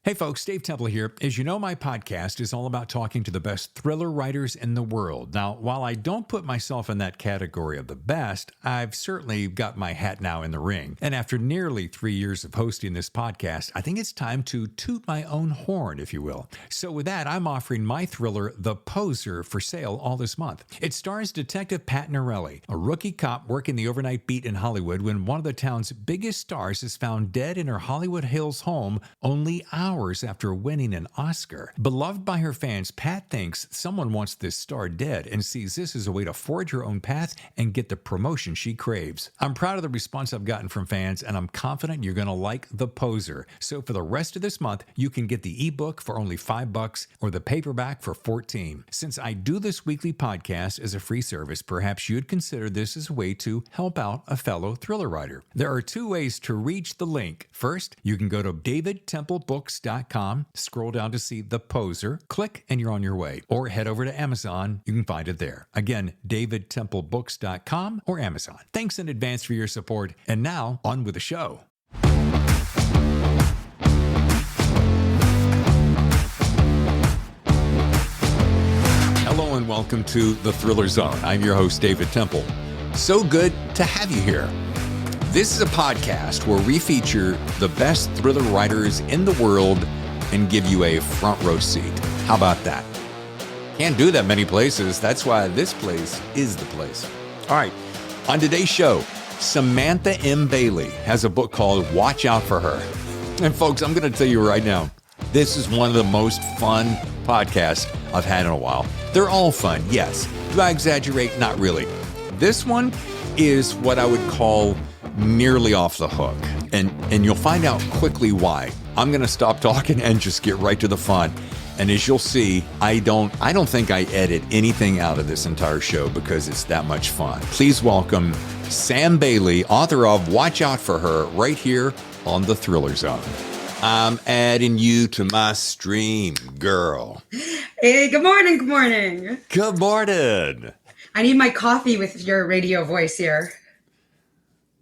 Hey folks, Dave Temple here. As you know, my podcast is all about talking to the best thriller writers in the world. Now, while I don't put myself in that category of the best, I've certainly got my hat now in the ring. And after nearly 3 years of hosting this podcast, I think it's time to toot my own horn, if you will. So with that, I'm offering my thriller, The Poser, for sale all this month. It stars Detective Pat Norelli, a rookie cop working the overnight beat in Hollywood when one of the town's biggest stars is found dead in her Hollywood Hills home only hours after winning an Oscar. Beloved by her fans, Pat thinks someone wants this star dead and sees this as a way to forge her own path and get the promotion she craves. I'm proud of the response I've gotten from fans, and I'm confident you're going to like The Poser. So for the rest of this month, you can get the ebook for only $5 or the paperback for $14. Since I do this weekly podcast as a free service, perhaps you'd consider this as a way to help out a fellow thriller writer. There are two ways to reach the link. First, you can go to davidtemplebooks.com, scroll down to see The Poser, click, and you're on your way. Or head over to Amazon. You can find it there. Again, davidtemplebooks.com or Amazon. Thanks in advance for your support. And now, on with the show. Hello and welcome to The Thriller Zone. I'm your host, David Temple. So good to have you here. This is a podcast where we feature the best thriller writers in the world and give you a front row seat. How about that? Can't do that many places. That's why this place is the place. All right. On today's show, Samantha M. Bailey has a book called Watch Out for Her. And folks, I'm going to tell you right now, this is one of the most fun podcasts I've had in a while. They're all fun, yes. Do I exaggerate? Not really. This one is what I would call nearly off the hook. And you'll find out quickly why. I'm going to stop talking and just get right to the fun. And as you'll see, I don't think I edit anything out of this entire show because it's that much fun. Please welcome Sam Bailey, author of Watch Out for Her, right here on The Thriller Zone. I'm adding you to my stream, girl. Hey, good morning, good morning. Good morning. I need my coffee with your radio voice here.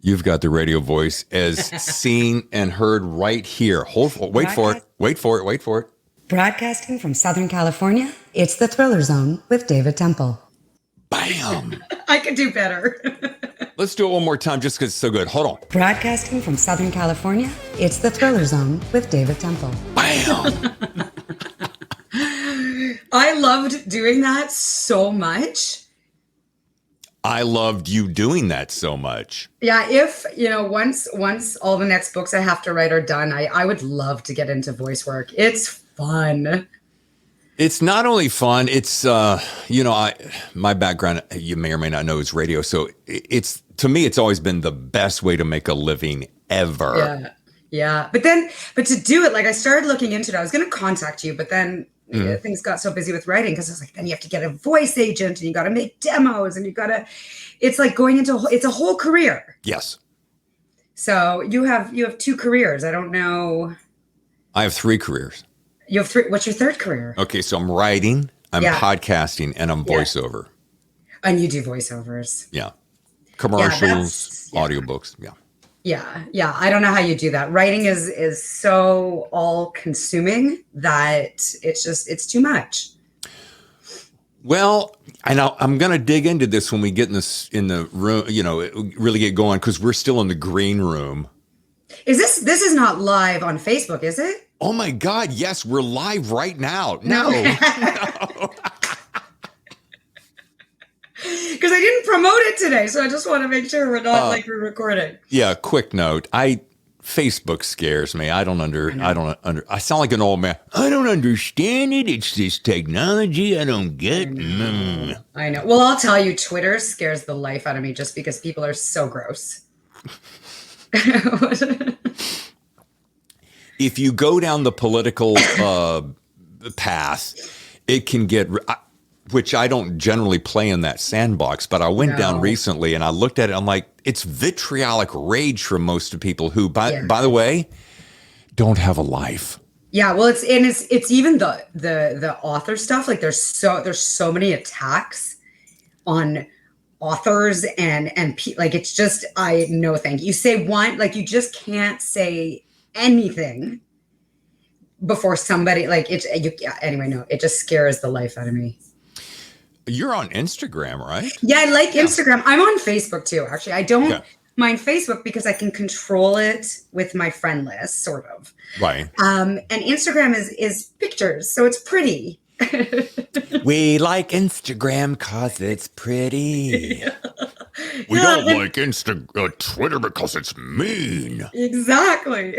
You've got the radio voice as seen and heard right here. Wait for it. Broadcasting from Southern California, it's The Thriller Zone with David Temple. Bam. I could do better. Let's do it one more time just because it's so good. Hold on. Broadcasting from Southern California, it's The Thriller Zone with David Temple. Bam. I loved doing that so much. I loved you doing that so much. Yeah, if, once all the next books I have to write are done, I would love to get into voice work. It's fun. It's not only fun, it's, my background, you may or may not know, is radio. So to me, it's always been the best way to make a living ever. Yeah. But to do it, like I started looking into it, I was going to contact you, but then things got so busy with writing because I was like, then you have to get a voice agent and you got to make demos and it's like it's a whole career. Yes. So you have 2 careers. I don't know. I have 3 careers. You have 3. What's your third career? Okay. So I'm writing, I'm podcasting, and I'm voiceover. And you do voiceovers. Yeah. Commercials, audiobooks. Yeah. I don't know how you do that. Writing is so all consuming that it's too much. Well, I know I'm going to dig into this when we get in the room, really get going because we're still in the green room. This is not live on Facebook, is it? Oh my God. Yes. We're live right now. No. Because I didn't promote it today, so I just want to make sure we're not we're recording. Yeah, quick note. Facebook scares me. I sound like an old man. I don't understand it. It's this technology I don't get. I know. Well, I'll tell you, Twitter scares the life out of me just because people are so gross. If you go down the political path, it can get... which I don't generally play in that sandbox, but I went down recently and I looked at it. I'm like, it's vitriolic rage from most of people who, by the way, don't have a life. Yeah, well, it's even the author stuff. Like there's so many attacks on authors and like it's just no thank you. You say one, like you just can't say anything before somebody like it. Anyway, no, it just scares the life out of me. You're on Instagram, right? Yeah, I like Instagram. I'm on Facebook too, actually. I don't mind Facebook because I can control it with my friend list, sort of. Right. And Instagram is pictures, so it's pretty. We like Instagram because it's pretty. We don't like Twitter because it's mean. Exactly.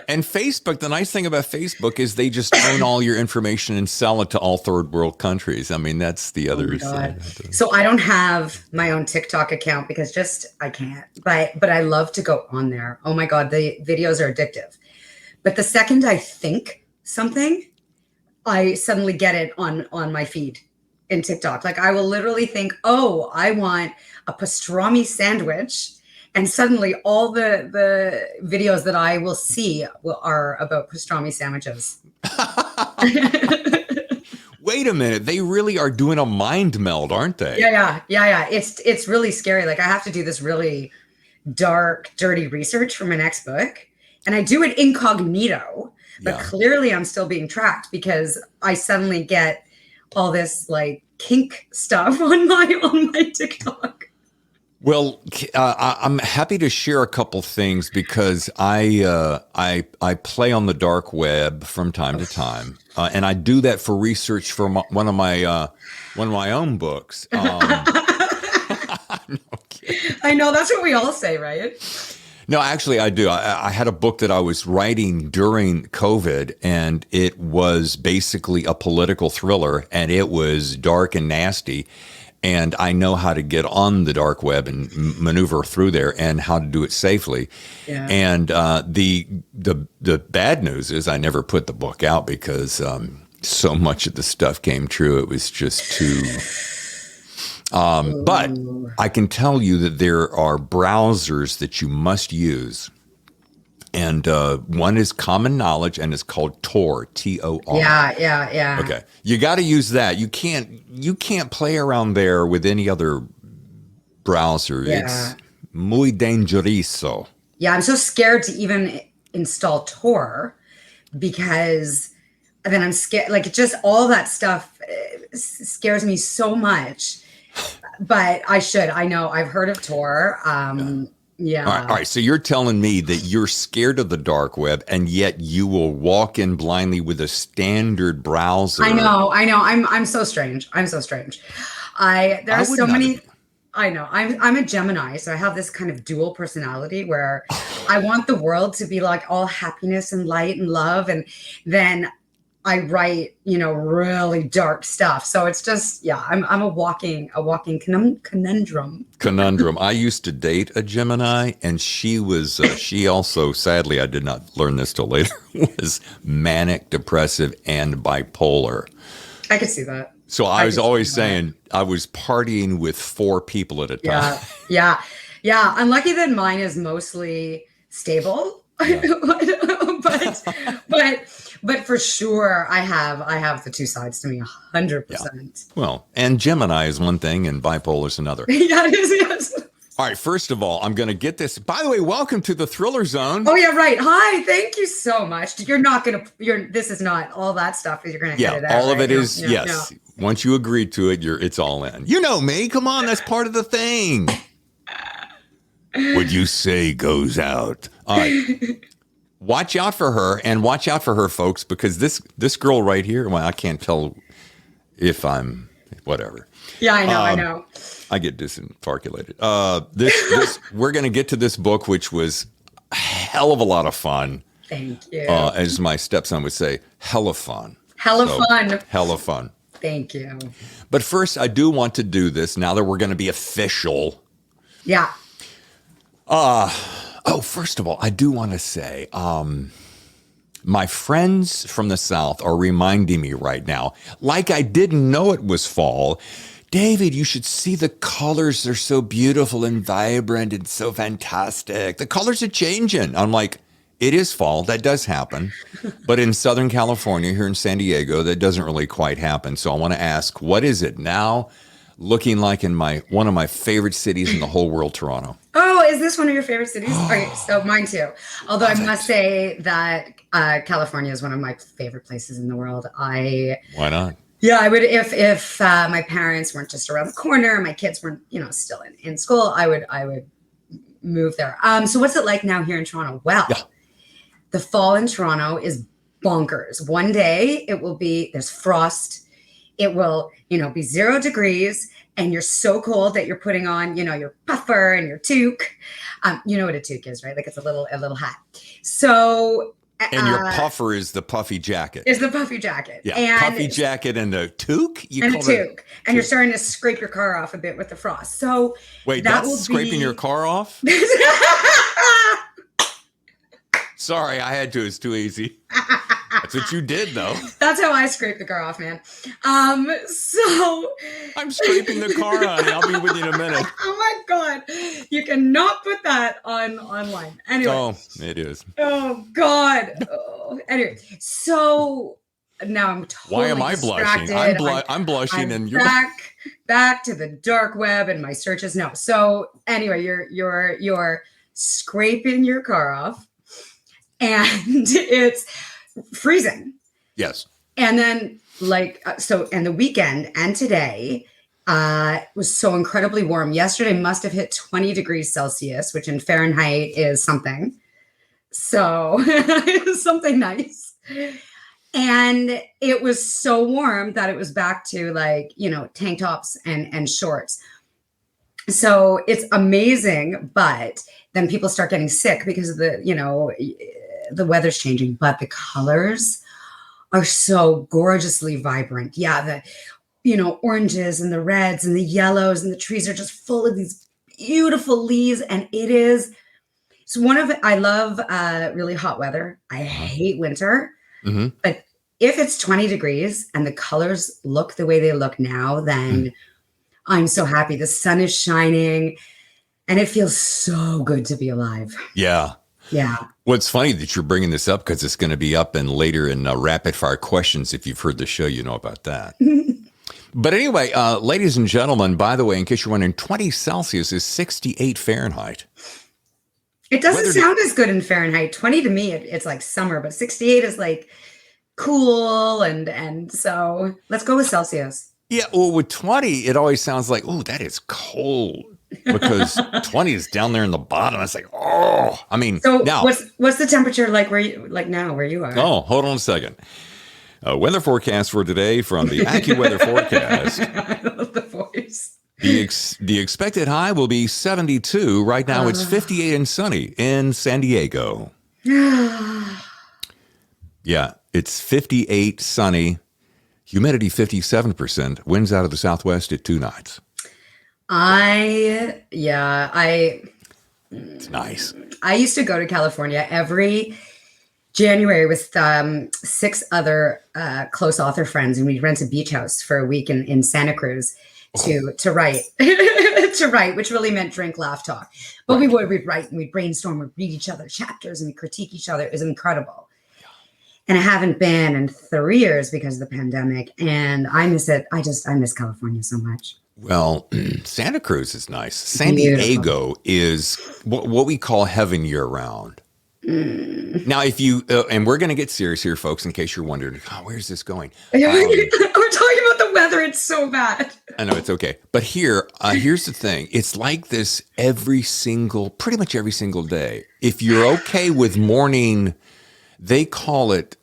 And Facebook, the nice thing about Facebook is they just own all your information and sell it to all third world countries. I mean, that's the other thing. So I don't have my own TikTok account because I can't. But I love to go on there. Oh my God, the videos are addictive. But the second I think something, I suddenly get it on my feed in TikTok. Like I will literally think, oh, I want a pastrami sandwich. And suddenly all the videos that I will see are about pastrami sandwiches. Wait a minute. They really are doing a mind meld, aren't they? Yeah. It's really scary. Like I have to do this really dark, dirty research for my next book. And I do it incognito, but clearly I'm still being tracked because I suddenly get all this like kink stuff on my TikTok. Well, I'm happy to share a couple things because I play on the dark web from time to time, and I do that for research for one of my own books. No kidding. I know that's what we all say, right? No, actually, I do. I had a book that I was writing during COVID, and it was basically a political thriller, and it was dark and nasty. And I know how to get on the dark web and maneuver through there and how to do it safely. Yeah. And the bad news is I never put the book out because so much of the stuff came true. It was just too. But I can tell you that there are browsers that you must use. And one is Common Knowledge, and it's called Tor, T-O-R. Yeah. Okay, you got to use that. You can't play around there with any other browser. Yeah. It's muy dangeroso. Yeah, I'm so scared to even install Tor because then I'm scared. Like just all that stuff scares me so much. But I should. I know. I've heard of Tor. Yeah. All right. So you're telling me that you're scared of the dark web, and yet you will walk in blindly with a standard browser. I know. I'm so strange. There are so many. I know. I'm a Gemini, so I have this kind of dual personality where I want the world to be like all happiness and light and love, and then I write, really dark stuff. So it's just, I'm a walking conundrum. I used to date a Gemini, and she was, she also, sadly, I did not learn this till later, was manic, depressive, and bipolar. I could see that. So I was always saying I was partying with 4 people at a time. Yeah. I'm lucky that mine is mostly stable. Yeah. but for sure I have the two sides to me 100%. Yeah. Well, and Gemini is one thing and bipolar is another. Yeah, it is, yes. All right, first of all, I'm going to get this. By the way, welcome to the Thriller Zone. Oh yeah, right. Hi, thank you so much. This is not all that stuff that you're going to edit out. All of it is, no, yes. No. Once you agree to it, it's all in. You know me. Come on, that's part of the thing. What you say goes out. All right. Watch out for her, and watch out for her, folks, because this girl right here, well, I can't tell if I'm whatever. Yeah, I know. I get disinfarculated. This we're going to get to this book, which was a hell of a lot of fun. Thank you. As my stepson would say, hella fun. Hella fun. Thank you. But first, I do want to do this now that we're going to be official. Yeah. First of all, I do want to say, my friends from the South are reminding me right now, like I didn't know it was fall. David, you should see the colors. They're so beautiful and vibrant and so fantastic. The colors are changing. I'm like, it is fall. That does happen. But in Southern California, here in San Diego, that doesn't really quite happen. So I want to ask, what is it now? looking like in one of my favorite cities in the whole world, Toronto. Oh, is this one of your favorite cities? Okay, so mine too. Although I must say that California is one of my favorite places in the world. Why not? Yeah, I would if my parents weren't just around the corner, my kids weren't, still in school, I would move there. So what's it like now here in Toronto? Well, the fall in Toronto is bonkers. One day there's frost. It will, be 0 degrees and you're so cold that you're putting on, your puffer and your toque. You know what a toque is, right? Like it's a little hat. So and your puffer is the puffy jacket. Is the puffy jacket. Yeah, and puffy jacket and a toque? And a toque. And you're starting to scrape your car off a bit with the frost. So wait, that's scraping your car off? Sorry, I had to. It's too easy. That's what you did, though. That's how I scrape the car off, man. So I'm scraping the car, honey. I'll be with you in a minute. Oh my God. You cannot put that online. Anyway. Oh, it is. Oh God. Oh. Anyway, so now I'm totally Why am I blushing? I'm blushing and you're back to the dark web and my searches. No. So anyway, you're scraping your car off and it's freezing. Yes. And then and the weekend and today was so incredibly warm. Yesterday must have hit 20 degrees Celsius, which in Fahrenheit is something. So it was something nice. And it was so warm that it was back to tank tops and shorts. So it's amazing, but then people start getting sick because of the weather's changing, but the colors are so gorgeously vibrant. Yeah, the oranges and the reds and the yellows and the trees are just full of these beautiful leaves. And I love really hot weather. I hate winter. Mm-hmm. But if it's 20 degrees and the colors look the way they look now, then I'm so happy. The sun is shining and it feels so good to be alive. Yeah. Yeah. Well, it's funny that you're bringing this up because it's going to be up later in rapid fire questions. If you've heard the show, you know about that. But anyway, ladies and gentlemen, by the way, in case you're wondering, 20 Celsius is 68 Fahrenheit. It doesn't sound as good in Fahrenheit. 20 to me, it's like summer, but 68 is like cool. And so let's go with Celsius. Yeah. Well, with 20, it always sounds like, oh, that is cold. Because 20 is down there in the bottom. It's like, oh, I mean, so now what's the temperature like where you are? Oh, hold on a second. Weather forecast for today from the AccuWeather forecast. I love the voice. The expected high will be 72. Right now it's 58 and sunny in San Diego. Yeah, it's 58 sunny, humidity 57%, winds out of the southwest at 2 knots. It's nice. I used to go to California every January with 6 other close author friends, and we'd rent a beach house for a week in Santa Cruz to write, which really meant drink, laugh, talk. But we'd write and we'd brainstorm, we'd read each other's chapters and we'd critique each other. It was incredible. And I haven't been in 3 years because of the pandemic, and I miss it. I miss California so much. Well, Santa Cruz is nice. San Diego is what we call heaven year round. Now, if you, and we're going to get serious here, folks, in case you're wondering, where's this going? We're talking about the weather. It's so bad. I know, it's okay. But here's the thing. It's like this pretty much every single day. If you're okay with morning, they call it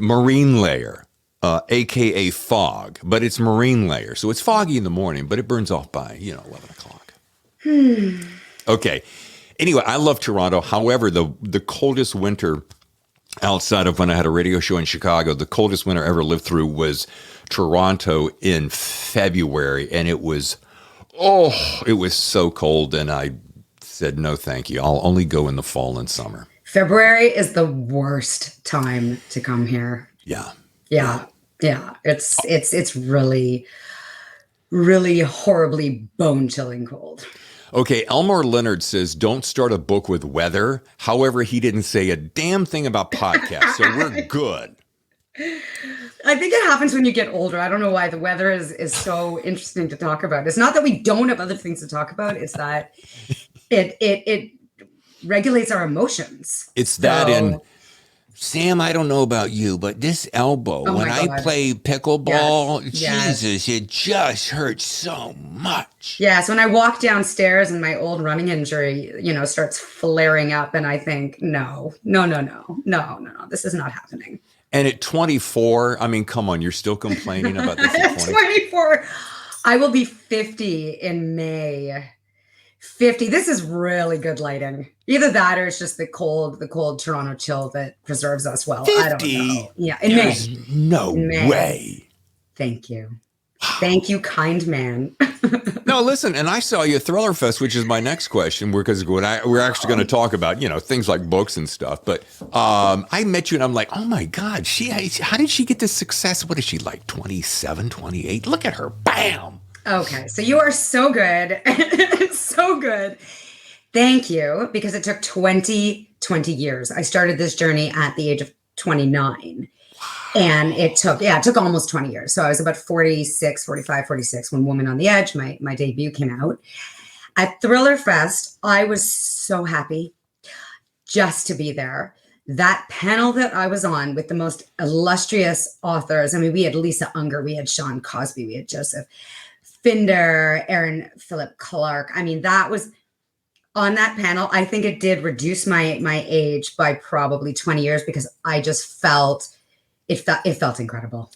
marine layer. AKA fog, but it's marine layer. So it's foggy in the morning, but it burns off by, 11 o'clock. Okay. Anyway, I love Toronto. However, the coldest winter outside of when I had a radio show in Chicago, the coldest winter I ever lived through was Toronto in February. And it was so cold. And I said, no, thank you. I'll only go in the fall and summer. February is the worst time to come here. Yeah. Yeah. It's really, really horribly bone-chilling cold. Okay, Elmore Leonard says, don't start a book with weather. However, he didn't say a damn thing about podcasts, so we're good. I think it happens when you get older. I don't know why the weather is so interesting to talk about. It's not that we don't have other things to talk about. It's that it regulates our emotions. It's that in Sam, I don't know about you, but this elbow, when I play pickleball, Jesus, it just hurts so much. Yeah, so when I walk downstairs and my old running injury, starts flaring up, and I think, no, this is not happening. And at 24, I mean, come on, you're still complaining about this at 24. I will be 50 in May. 50. This is really good lighting. Either that or it's just the cold Toronto chill that preserves us well. 50? I don't know. Yeah, in There's May. No way. Thank you. Thank you, kind man. No, listen, and I saw you at Thriller Fest, which is my next question, because we're actually going to talk about, things like books and stuff. But I met you and I'm like, oh my God, how did she get this success? What is she, like 27, 28? Look at her. Bam. Okay, so you are so good. So good. Thank you, because it took 20 years. I started this journey at the age of 29. And it took almost 20 years. So I was about 46 when Woman on the Edge, my debut, came out. At Thriller Fest, I was so happy just to be there. That panel that I was on with the most illustrious authors, I mean, we had Lisa Unger, we had Sean Cosby, we had Joseph Finder, Aaron Philip Clark. I mean, that was on that panel. I think it did reduce my age by probably 20 years because I just felt it felt incredible.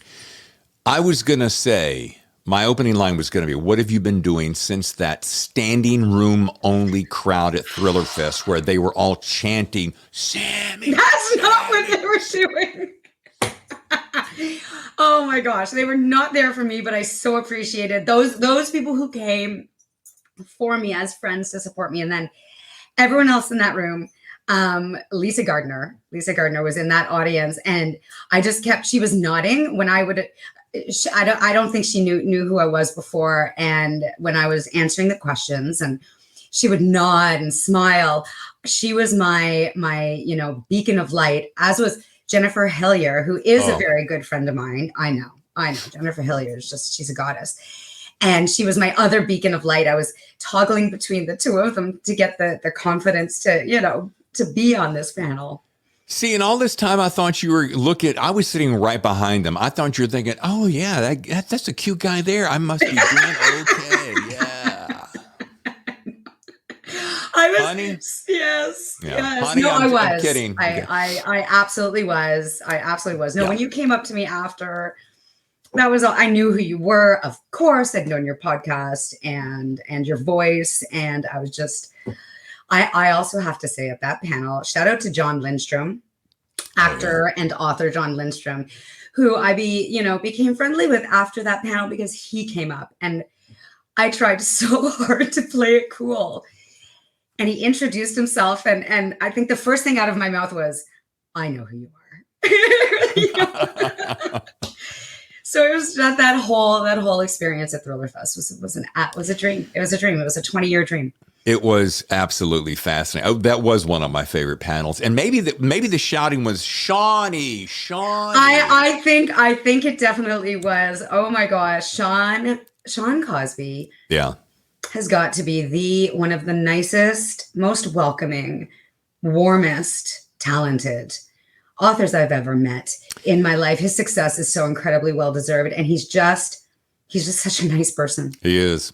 I was going to say, my opening line was going to be, what have you been doing since that standing room only crowd at Thriller Fest where they were all chanting, Sammy? That's not what they were doing. Oh my gosh, they were not there for me, but I so appreciated those people who came for me as friends to support me. And then everyone else in that room, Lisa Gardner was in that audience, and she was nodding when I would, I don't think she knew who I was before. And when I was answering the questions, and she would nod and smile. She was my beacon of light, as was Jennifer Hillier, who is a very good friend of mine. I know. Jennifer Hillier is she's a goddess. And she was my other beacon of light. I was toggling between the two of them to get the confidence to be on this panel. See, and all this time I thought you were I was sitting right behind them. I thought you were thinking, oh yeah, that's a cute guy there. I must be doing okay. Yeah. I was, honey? Yes. Yeah. Yes. Honey, No, I'm was. kidding. I absolutely was. No, when you came up to me after, that was all. I knew who you were. Of course, I'd known your podcast and your voice. And I was just, I also have to say at that panel, shout out to John Lindstrom, actor and author John Lindstrom, who I became friendly with after that panel because he came up and I tried so hard to play it cool. And he introduced himself, and I think the first thing out of my mouth was, I know who you are. So it was just that whole experience at Thriller Fest was a dream. It was a dream. It was a 20-year dream. It was absolutely fascinating. Oh, that was one of my favorite panels. And maybe the shouting was Shawnee. I think it definitely was. Oh my gosh, Sean Cosby. Yeah. Has got to be one of the nicest, most welcoming, warmest, talented authors I've ever met in my life. His success is so incredibly well deserved, and he's just such a nice person. He is.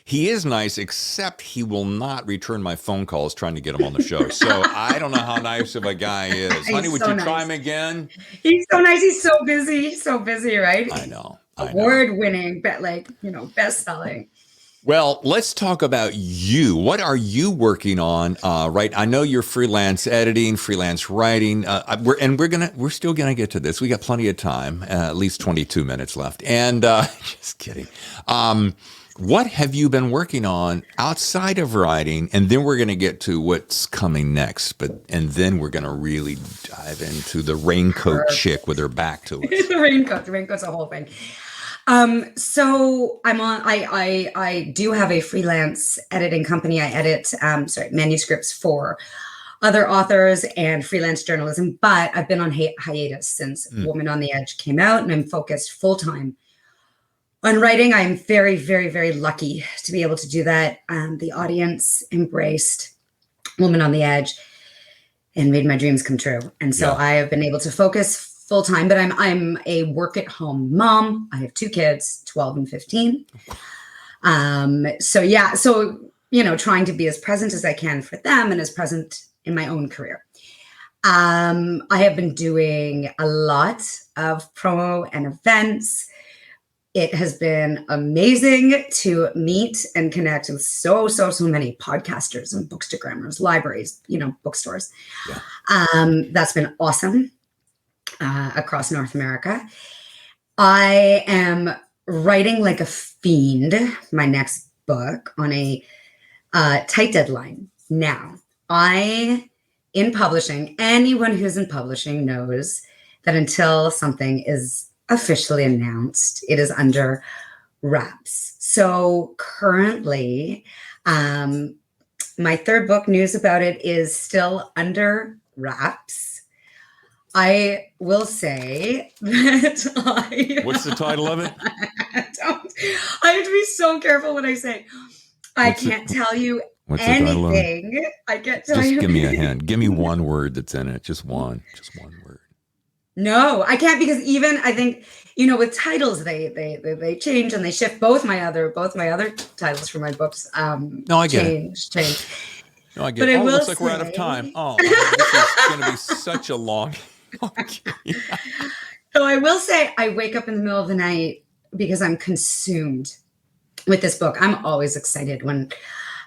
He is nice, except he will not return my phone calls trying to get him on the show. So I don't know how nice of a guy he is. Honey, would you try him again? He's so nice. He's so busy. He's so busy, right? I know. Award-winning, best-selling. Well, let's talk about you. What are you working on? Right. I know you're freelance editing, freelance writing. We're still gonna get to this. We got plenty of time, at least 22 minutes left. And just kidding. What have you been working on outside of writing? And then we're gonna get to what's coming next. And then we're gonna really dive into the raincoat chick with her back to us. The raincoat's a whole thing. So I do have a freelance editing company. I edit, manuscripts for other authors and freelance journalism, but I've been on hiatus since Woman on the Edge came out, and I'm focused full time on writing. I'm very, very, very lucky to be able to do that. The audience embraced Woman on the Edge and made my dreams come true. And so I have been able to focus full time, but I'm a work at home mom. I have 2 kids, 12 and 15. So, trying to be as present as I can for them and as present in my own career. I have been doing a lot of promo and events. It has been amazing to meet and connect with so many podcasters and bookstagrammers, libraries, bookstores. Yeah. That's been awesome across North America. I am writing like a fiend my next book on a tight deadline. Now, in publishing, anyone who's in publishing knows that until something is officially announced, it is under wraps. So currently, my 3rd book, news about it, is still under wraps. I will say that What's the title of it? I have to be so careful what I say. I can't tell you anything. I can't tell you. Just give me a hint. Give me one word that's in it. Just one word. No, I can't, because even I think, with titles, they change and they shift. Both my other titles for my books No, I get change. No, I get But it. I will looks like we're out of time. Oh, this is going to be such a long. So I will say I wake up in the middle of the night because I'm consumed with this book. I'm always excited when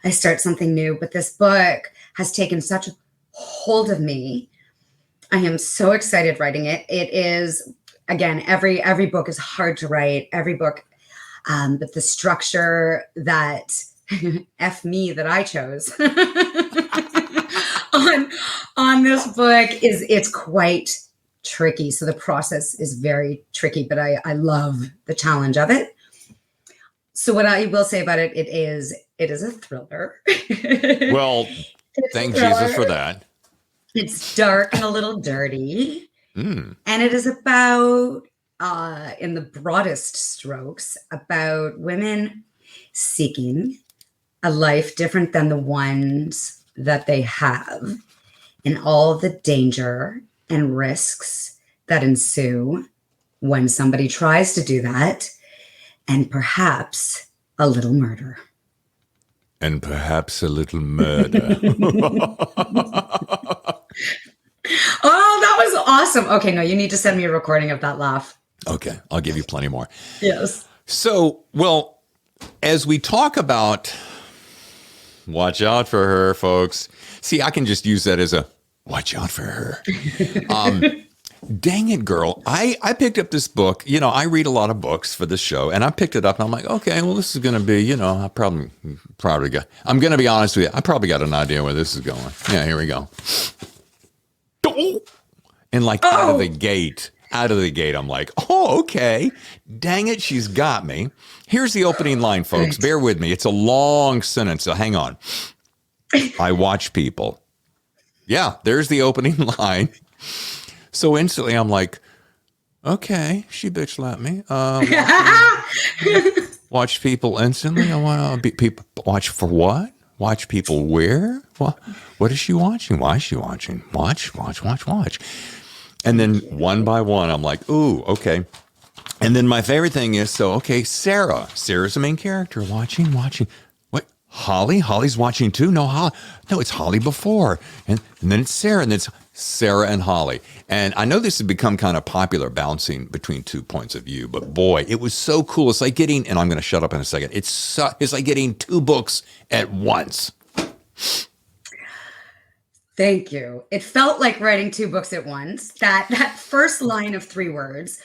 I start something new, but this book has taken such a hold of me. I am so excited writing it. It is, again, every book is hard to write. Every book, but the structure that F me that I chose on this book it's quite tricky. So the process is very tricky, but I love the challenge of it. So what I will say about it, it is a thriller. Well, thank Jesus for that. It's dark and a little dirty. And it is about, in the broadest strokes, about women seeking a life different than the ones that they have, and all the danger and risks that ensue when somebody tries to do that, and perhaps a little murder. And perhaps a little murder. Oh, that was awesome. Okay, no, you need to send me a recording of that laugh. Okay, I'll give you plenty more. Yes. So, well, as we talk about, watch out for her, folks. See, I can just use that as a watch out for her. Dang it, girl. I picked up this book. I read a lot of books for this show, and I picked it up, and I'm like, okay, well, this is going to be, I probably got, I'm going to be honest with you, I probably got an idea where this is going. Yeah, here we go. And out of the gate, I'm like, oh, okay. Dang it, she's got me. Here's the opening line, folks. Bear with me. It's a long sentence, so hang on. I watch people. Yeah, there's the opening line. So instantly I'm like, okay, she bitch slapped me. Watch people instantly. I want to be people. Watch for what? Watch people where? What is she watching? Why is she watching? Watch. And then one by one, I'm like, ooh, okay. And then my favorite thing is, Sarah's the main character. Watching. What? Holly's watching too? No, it's Holly before. And then it's Sarah, and then it's Sarah and Holly. And I know this has become kind of popular, bouncing between 2 points of view, but boy, it was so cool. It's like getting, and I'm going to shut up in a second. It's like getting 2 books at once. Thank you. It felt like writing 2 books at once. That first line of 3 words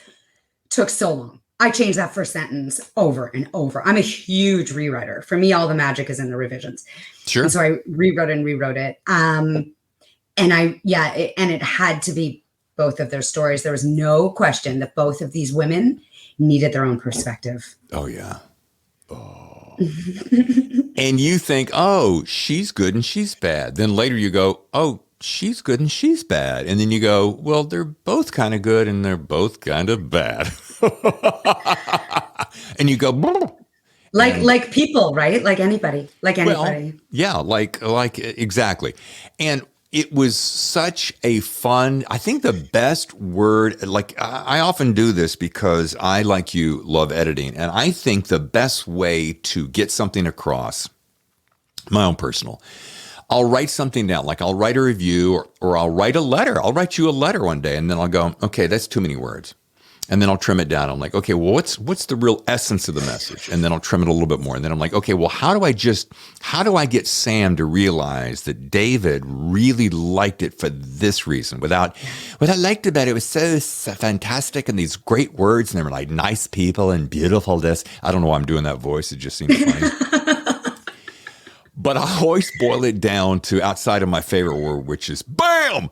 took so long. I changed that first sentence over and over. I'm a huge rewriter. For me, all the magic is in the revisions. Sure. And so I rewrote it. And it had to be both of their stories. There was no question that both of these women needed their own perspective. Oh, yeah. Oh. And you think, oh, she's good and she's bad. Then later you go, oh, she's good and she's bad. And then you go, well, they're both kind of good and they're both kind of bad. And you go, like people, right? Like anybody, like anybody. well, yeah, like exactly. And it was such a fun, I think the best word, like I often do this because I, like you, love editing. And I think the best way to get something across, my own personal, I'll write something down, like I'll write a review or I'll write a letter. I'll write you a letter one day and then I'll go, okay, that's too many words. And then I'll trim it down. I'm like, okay, well, what's the real essence of the message? And then I'll trim it a little bit more. And then I'm like, okay, well, how do I get Sam to realize that David really liked it for this reason? What I liked about it was so fantastic and these great words and they were like nice people and beautiful this. I don't know why I'm doing that voice. It just seems funny. But I always boil it down to outside of my favorite word, which is BAM!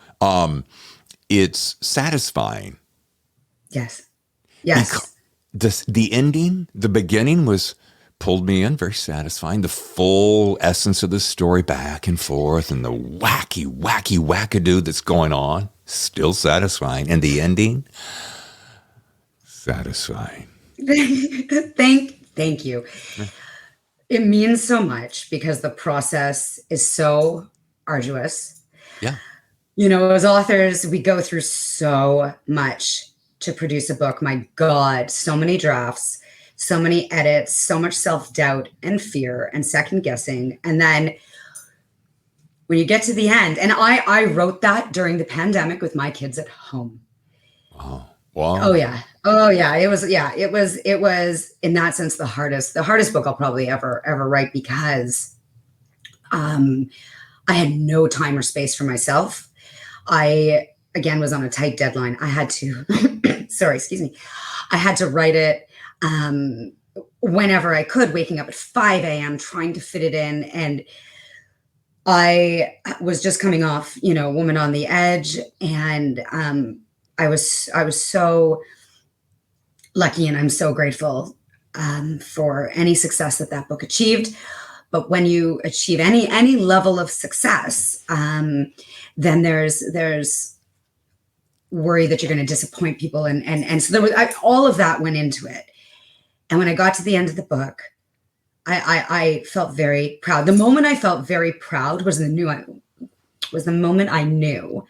It's satisfying. Yes. Yes. The ending, the beginning pulled me in, very satisfying. The full essence of the story back and forth and the wacky wackadoo that's going on, still satisfying. And the ending, satisfying. Thank you. It means so much because the process is so arduous. Yeah. You know, as authors, we go through so much to produce a book. My God, so many drafts, so many edits, so much self-doubt and fear and second guessing. And then when you get to the end, and I wrote that during the pandemic with my kids at home. Wow. Wow. Oh yeah. It was in that sense the hardest book I'll probably ever write because I had no time or space for myself. I again was on a tight deadline. I had to I had to write it whenever I could, waking up at 5 a.m. trying to fit it in. And I was just coming off, Woman on the Edge. And I was so lucky and I'm so grateful for any success that book achieved. But when you achieve any level of success, then there's worry that you're going to disappoint people. And so there was all of that went into it. And when I got to the end of the book, I felt very proud. The moment I felt very proud was the moment I knew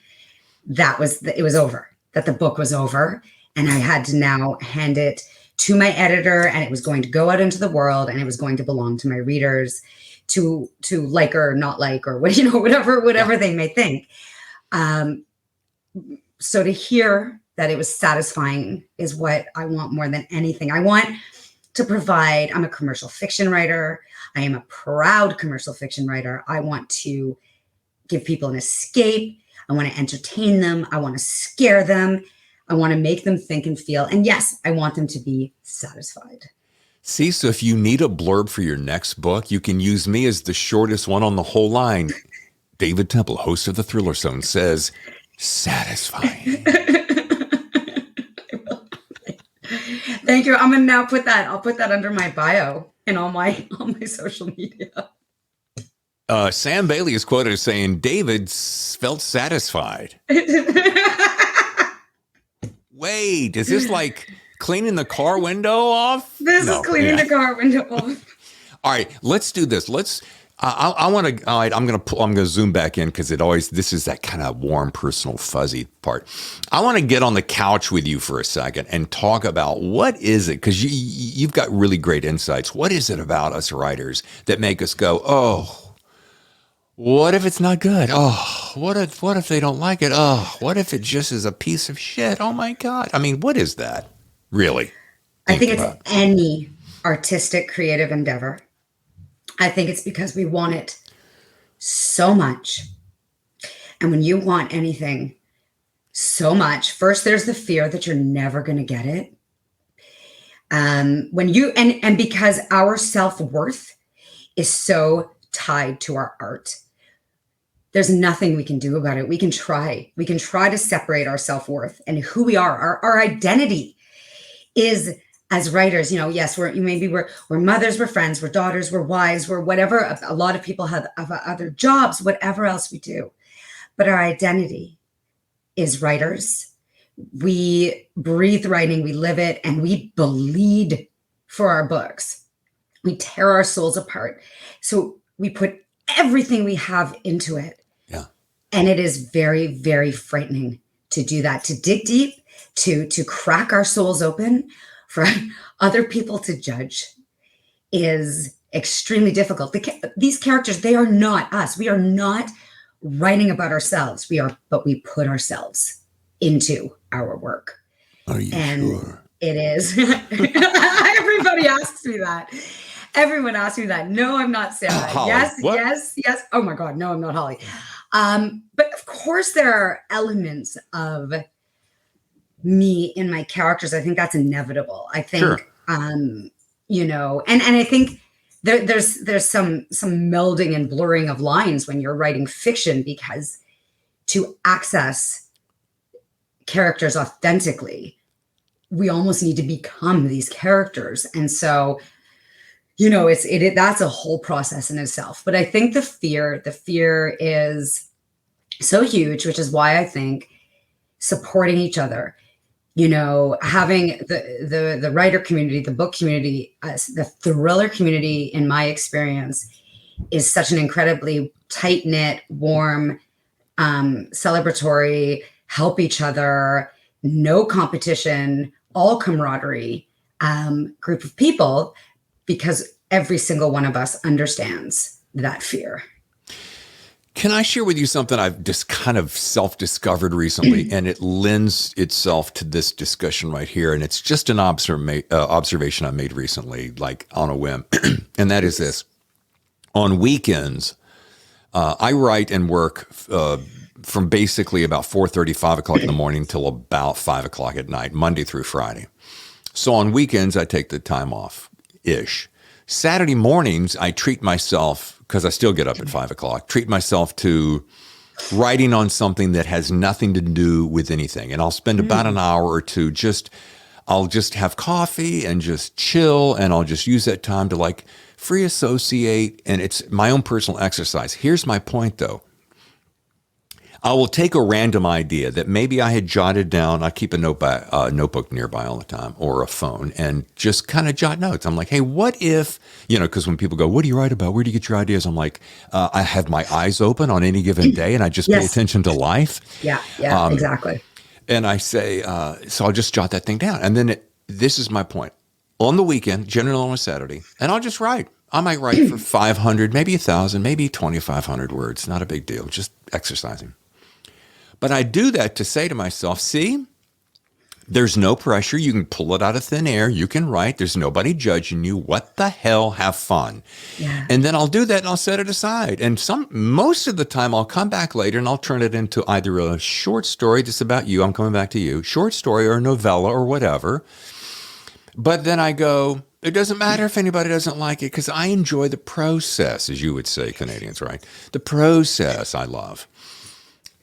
it was over, that the book was over. And I had to now hand it to my editor and it was going to go out into the world and it was going to belong to my readers to like or not like, or whatever they may think. So to hear that it was satisfying is what I want more than anything. I want to provide, I'm a commercial fiction writer. I am a proud commercial fiction writer. I want to give people an escape. I want to entertain them. I want to scare them. I want to make them think and feel. And yes, I want them to be satisfied. See, so if you need a blurb for your next book, you can use me as the shortest one on the whole line. David Temple, host of The Thriller Zone, says, satisfying. Thank you. I'm going to now I'll put that under my bio and all my social media. Sam Bailey is quoted as saying, David felt satisfied. Wait, is this like cleaning the car window off? This is cleaning the car window off. All right, let's do this. I want to. All right, I'm gonna zoom back in because this is that kind of warm, personal, fuzzy part. I want to get on the couch with you for a second and talk about what is it, because you've got really great insights. What is it about us writers that make us go, oh, what if it's not good? Oh, what if they don't like it? Oh, what if it just is a piece of shit? Oh my God! I mean, what is that really? I think it's any artistic, creative endeavor. I think it's because we want it so much. And when you want anything so much, first there's the fear that you're never going to get it. And because our self-worth is so tied to our art, there's nothing we can do about it. We can try to separate our self-worth and who we are. Our identity is, as writers, yes, we're mothers, we're friends, we're daughters, we're wives, we're whatever. A lot of people have other jobs, whatever else we do. but our identity is writers. We breathe writing, we live it, and we bleed for our books. We tear our souls apart. So we put everything we have into it. Yeah. And it is very, very frightening to do that, to dig deep, to crack our souls open for other people to judge is extremely difficult. These characters, they are not us. We are not writing about ourselves. But we put ourselves into our work. Are you sure? It is. Everybody asks me that. Everyone asks me that. No, I'm not Sarah. Holly. Yes, What? yes. Oh my God, no, I'm not Holly. But of course there are elements of me in my characters. I think that's inevitable. I think, Sure. you know, and I think there's some melding and blurring of lines when you're writing fiction, because to access characters authentically, we almost need to become these characters. And so, you know, that's a whole process in itself. But I think the fear is so huge, which is why I think supporting each other, you know, having the writer community, the book community, the thriller community, in my experience, is such an incredibly tight-knit, warm, celebratory, help each other, no competition, all camaraderie group of people, because every single one of us understands that fear. Can I share with you something I've just kind of self-discovered recently, and it lends itself to this discussion right here, and it's just an observation I made recently, like on a whim, and that is this. On weekends, I write and work from basically about 4:30, 5 o'clock in the morning till about 5 o'clock at night, Monday through Friday. So on weekends, I take the time off-ish. Saturday mornings, I treat myself, because I still get up at 5 o'clock, treat myself to writing on something that has nothing to do with anything. And I'll spend about an hour or two I'll just have coffee and just chill, and I'll just use that time to like free associate, and it's my own personal exercise. Here's my point though. I will take a random idea that maybe I had jotted down. I keep a notebook nearby all the time, or a phone, and just kind of jot notes. I'm like, hey, what if, you know, because when people go, what do you write about? Where do you get your ideas? I'm like, I have my eyes open on any given day, and I just pay attention to life. Yeah, exactly. And I say, so I'll just jot that thing down. And then this is my point. On the weekend, generally on a Saturday, and I'll just write. I might write for 500, maybe 1,000, maybe 2,500 words. Not a big deal, just exercising. But I do that to say to myself, see, there's no pressure. You can pull it out of thin air. You can write. There's nobody judging you. What the hell? Have fun. Yeah. And then I'll do that and I'll set it aside. And most of the time I'll come back later and I'll turn it into either a short story just about you. I'm coming back to you. Short story or a novella or whatever. But then I go, it doesn't matter if anybody doesn't like it, because I enjoy the process, as you would say, Canadians, right? The process I love.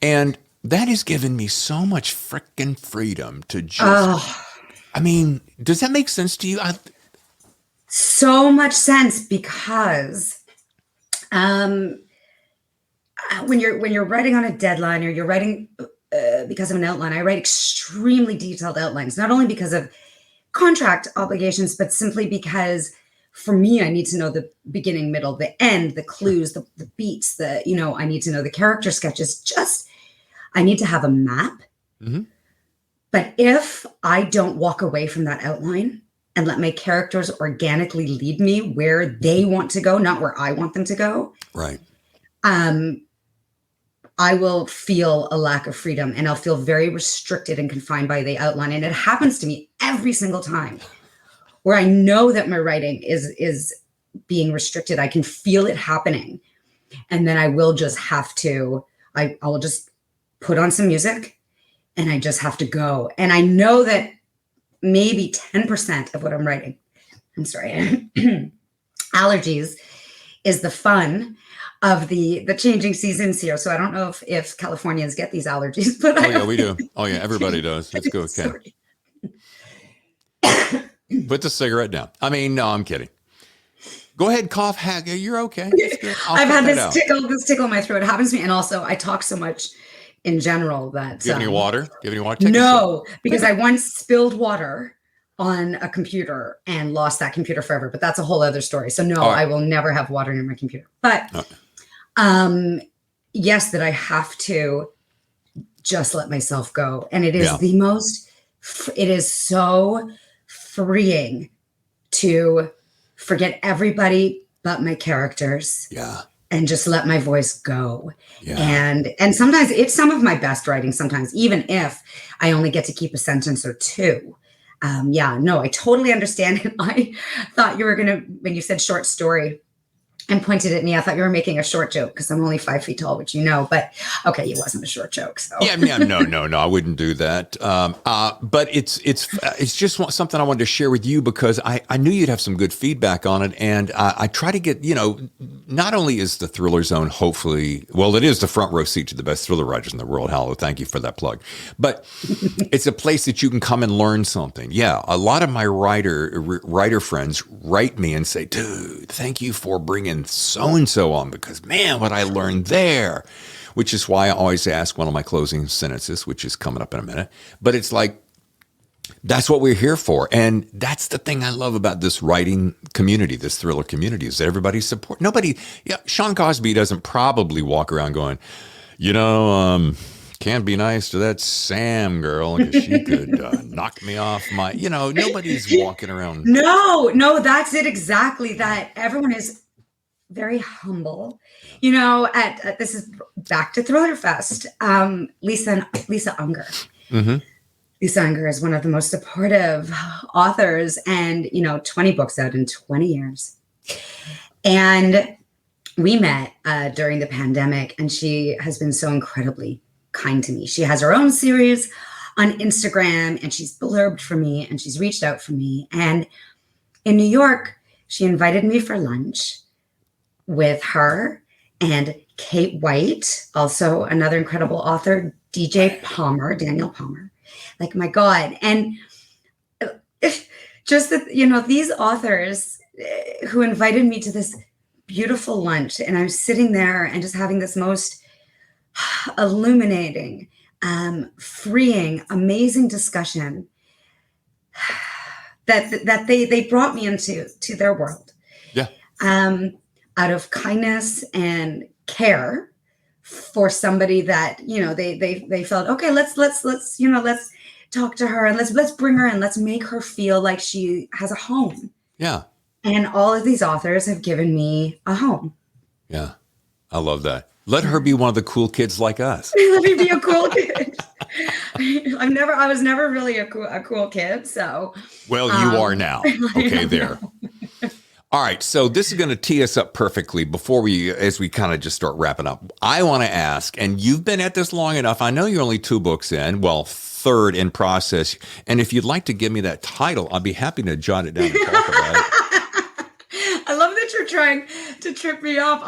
And that has given me so much freaking freedom to just, I mean, does that make sense to you? So much sense, because when you're writing on a deadline, or you're writing because of an outline, I write extremely detailed outlines, not only because of contract obligations, but simply because for me, I need to know the beginning, middle, the end, the clues, the beats, I need to know the character sketches. I need to have a map. Mm-hmm. But if I don't walk away from that outline and let my characters organically lead me where they want to go, not where I want them to go, right? I will feel a lack of freedom, and I'll feel very restricted and confined by the outline. And it happens to me every single time, where I know that my writing is being restricted. I can feel it happening. And then I will just have to, I will just put on some music, and I just have to go. And I know that maybe 10% of what I'm writing, allergies, is the fun of the changing seasons here. So I don't know if Californians get these allergies, but yeah, we do. Oh yeah, everybody does. Let's go, Ken. Put the cigarette down. I mean, no, I'm kidding. Go ahead, cough, hack. You're okay. That's good. I've had this tickle in my throat. It happens to me. And also I talk so much in general that. Do you have any water? Do you have any water? No, because I once spilled water on a computer and lost that computer forever, but that's a whole other story. So no, I will never have water in my computer. But yes, that I have to just let myself go. And it is it is so freeing to forget everybody but my characters. Yeah. And just let my voice go. Yeah. And sometimes it's some of my best writing, sometimes, even if I only get to keep a sentence or two. I totally understand. I thought you were when you said short story and pointed at me, I thought you were making a short joke because I'm only 5 feet tall, which but okay, it wasn't a short joke. So no, I wouldn't do that. But it's just something I wanted to share with you because I knew you'd have some good feedback on it, and I try to get not only is the Thriller Zone hopefully it is the front row seat to the best thriller writers in the world. Hello, thank you for that plug. But it's a place that you can come and learn something. Yeah, a lot of my writer friends write me and say, "Dude, thank you for bringing so-and-so on because man, what I learned there," which is why I always ask one of my closing sentences, which is coming up in a minute. But it's like, that's what we're here for. And that's the thing I love about this writing community, this thriller community, is that everybody support. Sean Cosby doesn't probably walk around going, can't be nice to that Sam girl because she could knock me off my, nobody's walking around. No, that's it exactly. That everyone is very humble. This is back to Thriller Fest. Lisa Unger. Mm-hmm. Lisa Unger is one of the most supportive authors, and 20 books out in 20 years. And we met during the pandemic, and she has been so incredibly kind to me. She has her own series on Instagram, and she's blurbed for me, and she's reached out for me. And in New York, she invited me for lunch with her and Kate White, also another incredible author, DJ Palmer, Daniel Palmer. Like, my God. And just that, these authors who invited me to this beautiful lunch, and I'm sitting there and just having this most illuminating, freeing, amazing discussion that they brought me into their world. Yeah. Out of kindness and care for somebody that, they felt, okay, let's talk to her and let's bring her in. Let's make her feel like she has a home. Yeah. And all of these authors have given me a home. Yeah. I love that. Let her be one of the cool kids like us. Let me be a cool kid. I was never really a cool kid. So. Well, you are now. Okay, there. All right, so this is going to tee us up perfectly as we kind of just start wrapping up. I want to ask, and you've been at this long enough. I know you're only 2 books in, third in process. And if you'd like to give me that title, I'd be happy to jot it down and talk about it. I love that you're trying to trip me up.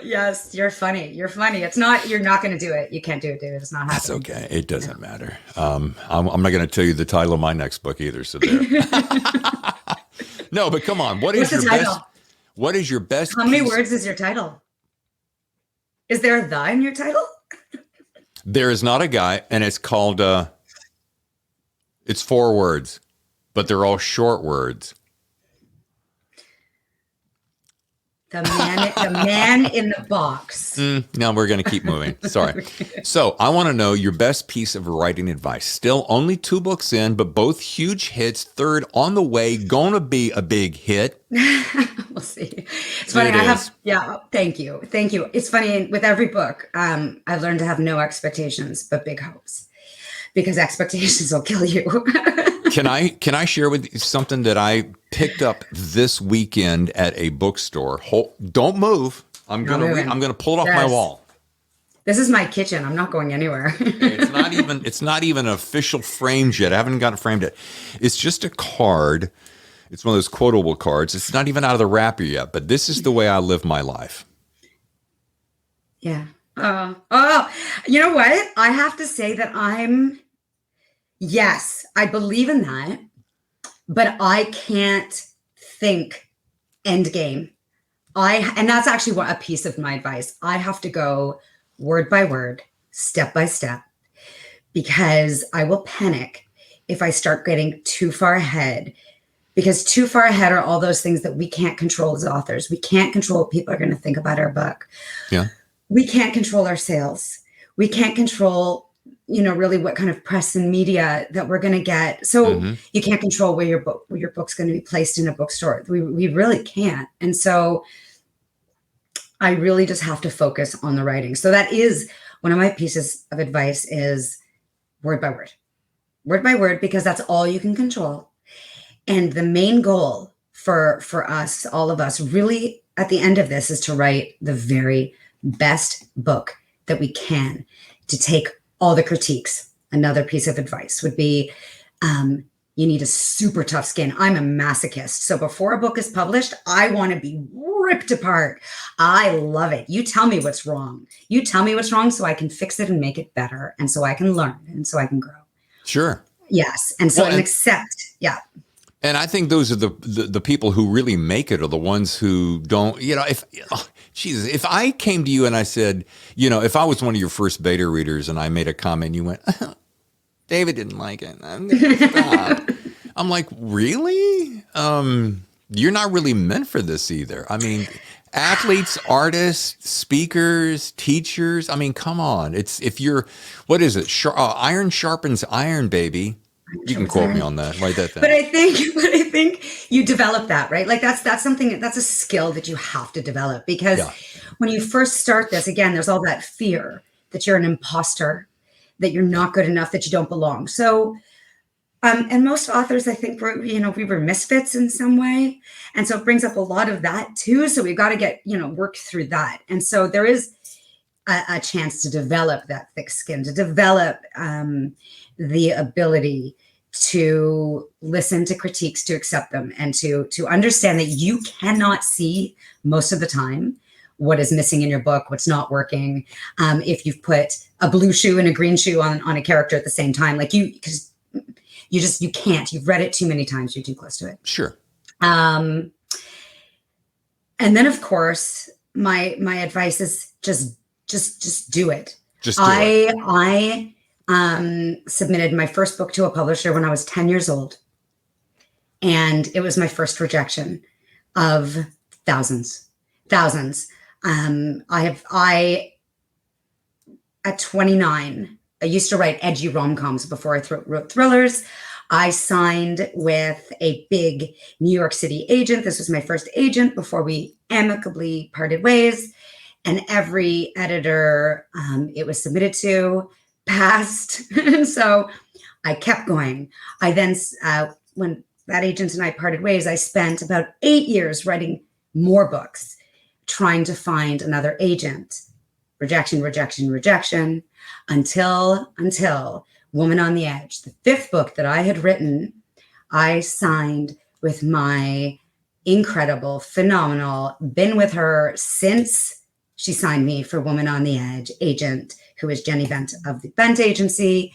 Yes, you're funny. You're funny. You're not going to do it. You can't do it, dude. It's not happening. That's okay. It doesn't matter. I'm not going to tell you the title of my next book either. So there. No, but come on. What is your best? How many words is your title? Is there a "the" in your title? There is not a guy, and it's called, it's 4 words, but they're all short words. The man in the box. No, we're going to keep moving. Sorry. So I want to know your best piece of writing advice. Still only 2 books in, but both huge hits. Third on the way, going to be a big hit. We'll see. It's funny. Thank you. It's funny. With every book, I've learned to have no expectations, but big hopes, because expectations will kill you. Can I share with you something that I picked up this weekend at a bookstore? Don't move. I'm gonna pull it off my wall. This is my kitchen. I'm not going anywhere. It's not even official framed yet. I haven't got it framed yet. It's just a card. It's one of those quotable cards. It's not even out of the wrapper yet. But this is the way I live my life. Yeah. You know what? I have to say that yes, I believe in that, but I can't think end game. And that's actually a piece of my advice. I have to go word by word, step by step, because I will panic if I start getting too far ahead. Because too far ahead are all those things that we can't control as authors. We can't control what people are going to think about our book. Yeah. We can't control our sales. We can't control, really what kind of press and media that we're going to get. So you can't control where your book's going to be placed in a bookstore. We really can't. And so I really just have to focus on the writing. So that is one of my pieces of advice, is word by word, because that's all you can control. And the main goal for us, all of us, really at the end of this, is to write the very best book that we can, to take all the critiques. Another piece of advice would be, you need a super tough skin. I'm a masochist. So before a book is published, I want to be ripped apart. I love it. You tell me what's wrong. You tell me what's wrong so I can fix it and make it better. And so I can learn and so I can grow. Sure. Yes. And so accept. Yeah. And I think those are the people who really make it, are the ones who don't, if I came to you and I said, if I was one of your first beta readers and I made a comment and you went, David didn't like it, I'm going to stop. I'm like, really? You're not really meant for this either. I mean, athletes, artists, speakers, teachers. I mean, come on. What is it? Iron sharpens iron, baby. You can quote me on that. Write that down. But I think you develop that, right? Like that's something, that's a skill that you have to develop, because when you first start this, again, there's all that fear that you're an imposter, that you're not good enough, that you don't belong. So, and most authors, I think we were misfits in some way. And so it brings up a lot of that too. So we've got to get, work through that. And so there is a chance to develop that thick skin, to develop the ability to listen to critiques, to accept them, and to understand that you cannot see most of the time what is missing in your book, what's not working. If you've put a blue shoe and a green shoe on a character at the same time, because you can't. You've read it too many times. You're too close to it. Sure. And then, of course, my advice is just do it. Just do it. I submitted my first book to a publisher when I was 10 years old. And it was my first rejection of thousands. At 29, I used to write edgy rom-coms before I wrote thrillers. I signed with a big New York City agent. This was my first agent before we amicably parted ways. And every editor it was submitted to passed. So I kept going. I then, when that agent and I parted ways, I spent about 8 years writing more books, trying to find another agent. Rejection, until Woman on the Edge, the 5th book that I had written. I signed with my incredible, phenomenal, been with her since she signed me for Woman on the Edge agent, who is Jenny Bent of the Bent Agency.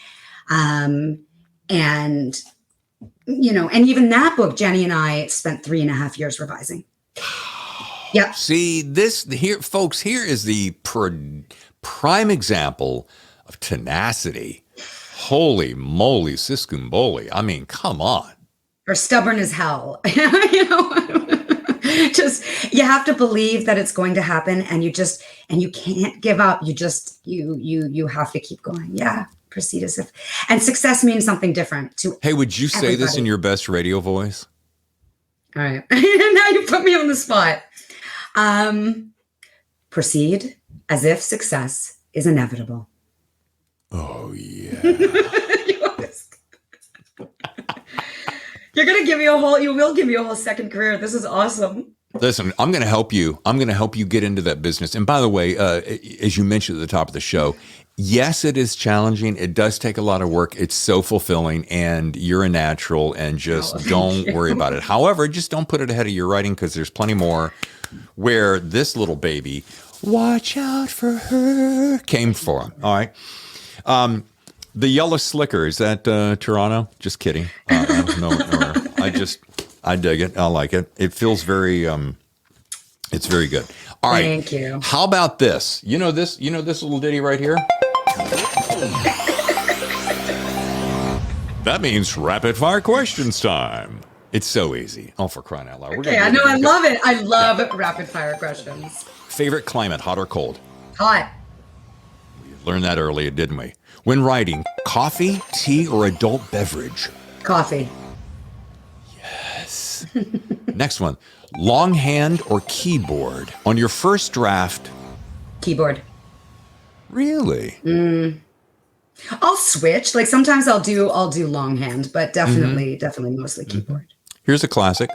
And even that book, Jenny and I spent 3.5 years revising. Yep. See, folks, here is the prime example of tenacity. Holy moly, siskumboli. I mean, come on. Or stubborn as hell. Just, you have to believe that it's going to happen, and you can't give up. You have to keep going. Yeah. Proceed as if, and success means something different to Hey, would you say everybody. this in your best radio voice? All right. Now you put me on the spot. Proceed as if success is inevitable. Oh, yeah. You will give me a whole second career. This is awesome. Listen, I'm going to help you. I'm going to help you get into that business. And by the way, as you mentioned at the top of the show, yes, it is challenging. It does take a lot of work. It's so fulfilling, and you're a natural, and just don't worry about it. However, just don't put it ahead of your writing, because there's plenty more where this little baby, watch out for her, came from. All right. The Yellow Slicker, is that Toronto? Just kidding. No, I dig it. I like it. It feels very, it's very good. All right. Thank you. How about this? You know this little ditty right here? That means rapid fire questions time. It's so easy. Oh, for crying out loud. Okay, I know. I love it. I love rapid fire questions. Favorite climate, hot or cold? Hot. We learned that earlier, didn't we? When writing, coffee, tea, or adult beverage? Coffee. Yes. Next one. Longhand or keyboard? On your first draft? Keyboard. Really? I'll switch. Like sometimes I'll do longhand, but definitely mostly keyboard. Here's a classic.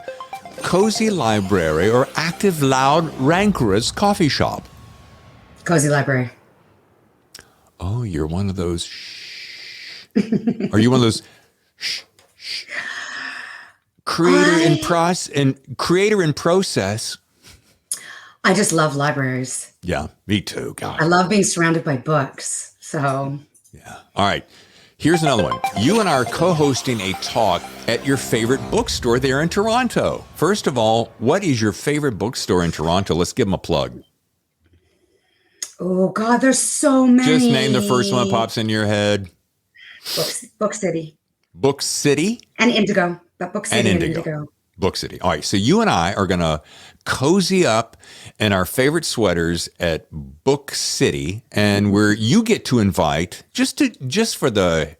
Cozy library or active, loud, rancorous coffee shop? Cozy library. Oh, you're one of those shh. Are you one of those shh? Creator in process. I just love libraries. Yeah, me too. God. I love being surrounded by books. So Yeah. All right. Here's another one. You and I are co-hosting a talk at your favorite bookstore there in Toronto. First of all, what is your favorite bookstore in Toronto? Let's give them a plug. oh God, there's so many. Just name the first one that pops in your head. Book City. Book City? And Indigo. But Book City and Indigo. Book City. All right. So you and I are going to cozy up in our favorite sweaters at Book City, and where you get to invite just for the,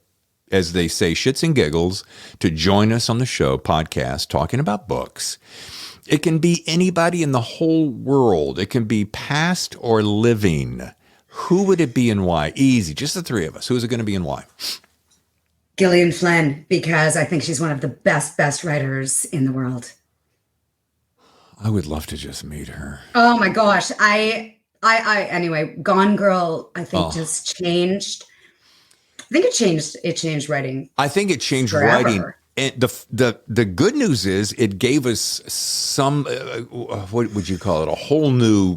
as they say, shits and giggles, to join us on the show podcast talking about books. It can be anybody in the whole world. It can be past or living. Who would it be and why? Easy. Just the three of us. Who is it going to be and why? Gillian Flynn, because I think she's one of the best writers in the world. I would love to just meet her. Oh my gosh. Anyway, Gone Girl, I think just changed. I think it changed writing. I think it changed forever. writing. And the good news is it gave us some, what would you call it? A whole new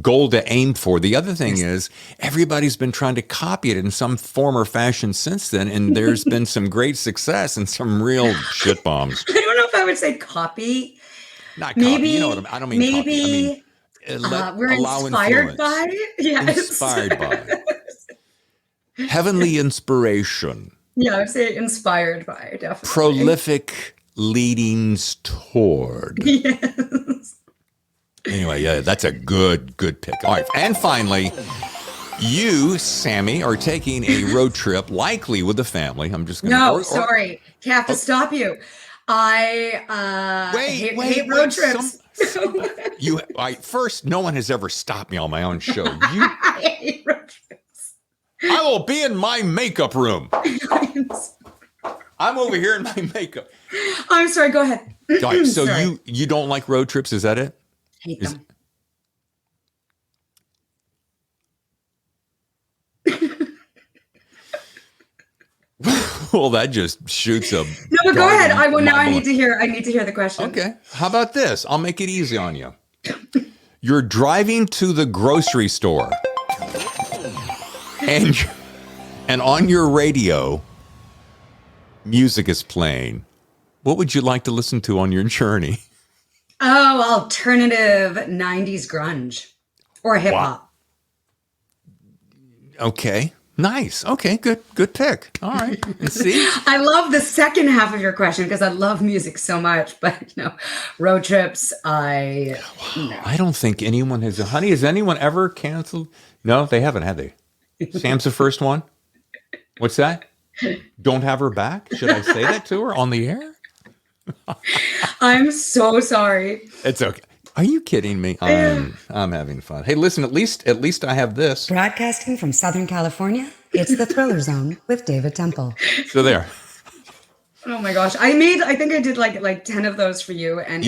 goal to aim for. The other thing is everybody's been trying to copy it in some form or fashion since then. And there's been some great success and some real shit bombs. I don't know if I would say copy. Not copy. Maybe, you know what I don't mean copy. I mean, we're inspired influence. by. Yes. Inspired by. Heavenly inspiration. Yeah, I would say inspired by, definitely. Prolific leadings toward. Yes. Anyway, yeah, that's a good pick. All right, and finally, you, Sammy, are taking a road trip, likely with the family. I'm just going to... No, sorry. Have to stop you. I hate road trips. First, no one has ever stopped me on my own show. I hate road trips. I will be in my makeup room. I'm over here in my makeup. I'm sorry. Go ahead. All right, so Sorry. you don't like road trips? Is that it? Hate them. Well, that just shoots a. No, but go ahead. I need to. to hear the question. Okay. How about this? I'll make it easy on you. You're driving to the grocery store, and on your radio, music is playing. What would you like to listen to on your journey? Oh, alternative 90s grunge or hip hop. Okay. Nice. Okay. Good pick. All right. See? I love the second half of your question because I love music so much, but road trips, no. I don't think anyone has. Honey, has anyone ever canceled? No, they haven't, have they? Sam's the first one. What's that? Don't have her back? Should I say that to her on the air? I'm so sorry. It's okay. Are you kidding me? I'm having fun. Hey, listen, at least I have this. Broadcasting from Southern California, it's the Thriller Zone with David Temple. So there. Oh my gosh. I think I did like 10 of those for you. And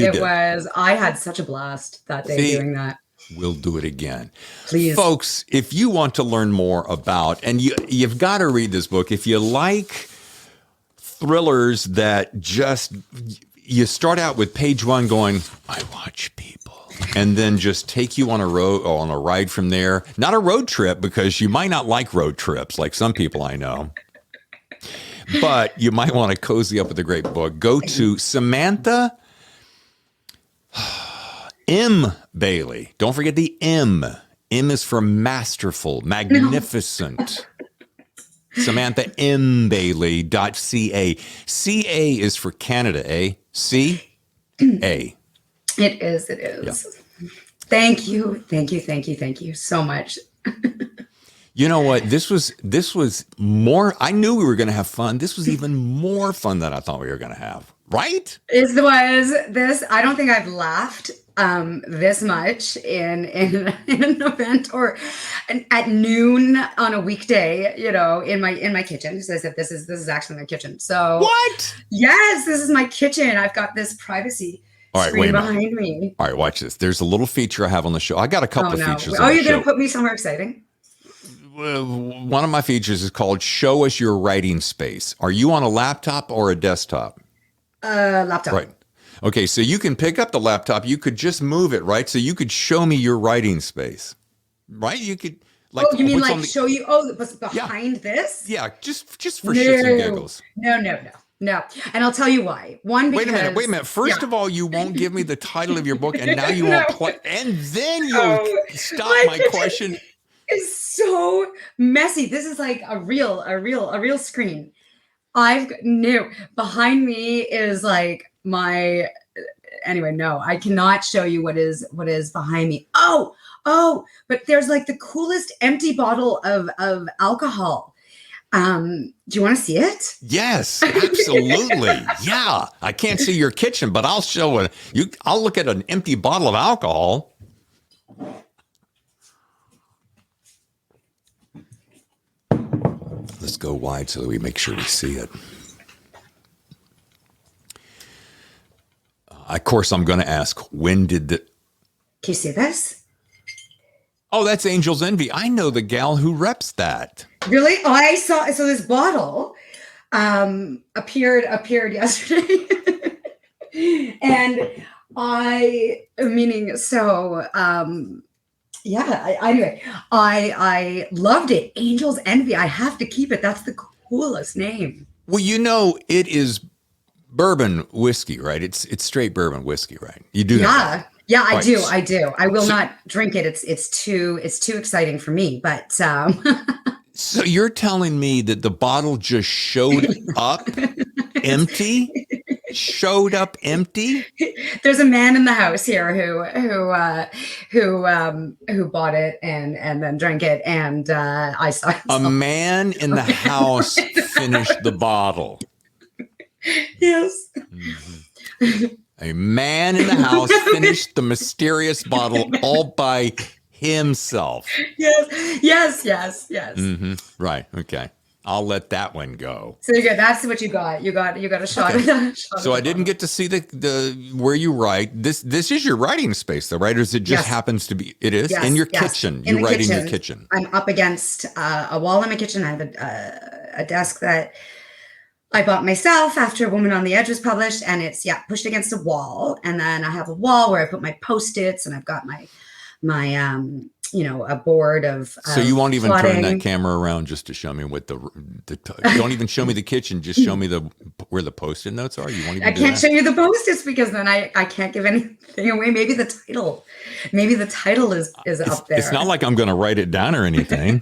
I had such a blast that day doing that. We'll do it again. Please. Folks, if you want to learn more about, and you've got to read this book, if you like thrillers that just, you start out with page one going, I watch people, and then just take you on a ride from there. Not a road trip, because you might not like road trips like some people I know. But you might want to cozy up with a great book. Go to Samantha M. Bailey. Don't forget the M. M is for masterful, magnificent. Samantha M. Bailey.ca. CA is for Canada, eh? C? A. It is. Yeah. Thank you so much. You know what? This was more, I knew we were going to have fun. This was even more fun than I thought we were going to have, right? It was this. I don't think I've laughed this much in an event or at noon on a weekday, in my kitchen. So as if this is actually my kitchen. So what? Yes, this is my kitchen. I've got this privacy screen behind me. All right, watch this. There's a little feature I have on the show. I got a couple of features. Oh, you're going to put me somewhere exciting? One of my features is called Show Us Your Writing Space. Are you on a laptop or a desktop? Laptop. Right. Okay, so you can pick up the laptop. You could just move it, right? So you could show me your writing space, right? You could you mean like show you? Oh, what's behind this? Yeah, just for shits and giggles. No. And I'll tell you why. One, because wait a minute. First of all, you won't give me the title of your book, and now you won't play, and then you'll stop my question. It's so messy. This is like a real screen. Behind me is like anyway, no, I cannot show you what is behind me. Oh, but there's like the coolest empty bottle of alcohol. Do you want to see it? Yes, absolutely. Yeah. I can't see your kitchen, but I'll show it. I'll look at an empty bottle of alcohol. Let's go wide so that we make sure we see it. Of course, I'm going to ask, when did the... Can you see this? Oh, that's Angel's Envy. I know the gal who reps that. Really? Oh, I saw. So this bottle appeared yesterday. And anyway, I loved it. Angel's Envy. I have to keep it. That's the coolest name. Well, it is bourbon whiskey, right? It's straight bourbon whiskey, right? You do that. Yeah, I do. I will not drink it. It's too exciting for me, but So you're telling me that the bottle just showed up empty? Showed up empty? There's a man in the house here who bought it and then drank it, and I saw a man in the house finished the bottle. Yes. Mm-hmm. A man in the house finished the mysterious bottle all by himself. Yes. Mm-hmm. Right. Okay. I'll let that one go. So you go. That's what you got. You got a shot of that. So I didn't get to see the where you write. This is your writing space, though, right? Or is it just happens to be? It is in your kitchen. You write in your kitchen. I'm up against a wall in my kitchen. I have a desk that I bought myself after A Woman on the Edge was published, and it's pushed against a wall. And then I have a wall where I put my Post-its, and I've got my a board of so you won't even plotting. turn that camera around just to show me what don't even show me the kitchen, just show me where the Post-it notes are. You won't even I can't show you the Post-its because then I can't give anything away. Maybe the title is up there. It's not like I'm going to write it down or anything.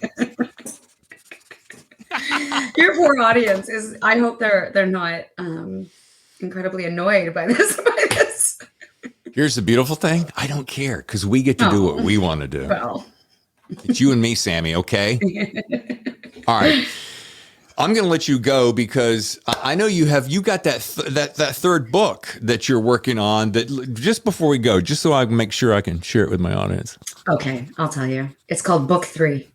Your poor audience is. I hope they're not incredibly annoyed by this. Here's the beautiful thing. I don't care because we get to do what we want to do. Well, it's you and me, Sammy. Okay. All right. I'm going to let you go because I know you got that third book that you're working on. That just before we go, just so I can make sure I can share it with my audience. Okay, I'll tell you. It's called Book 3.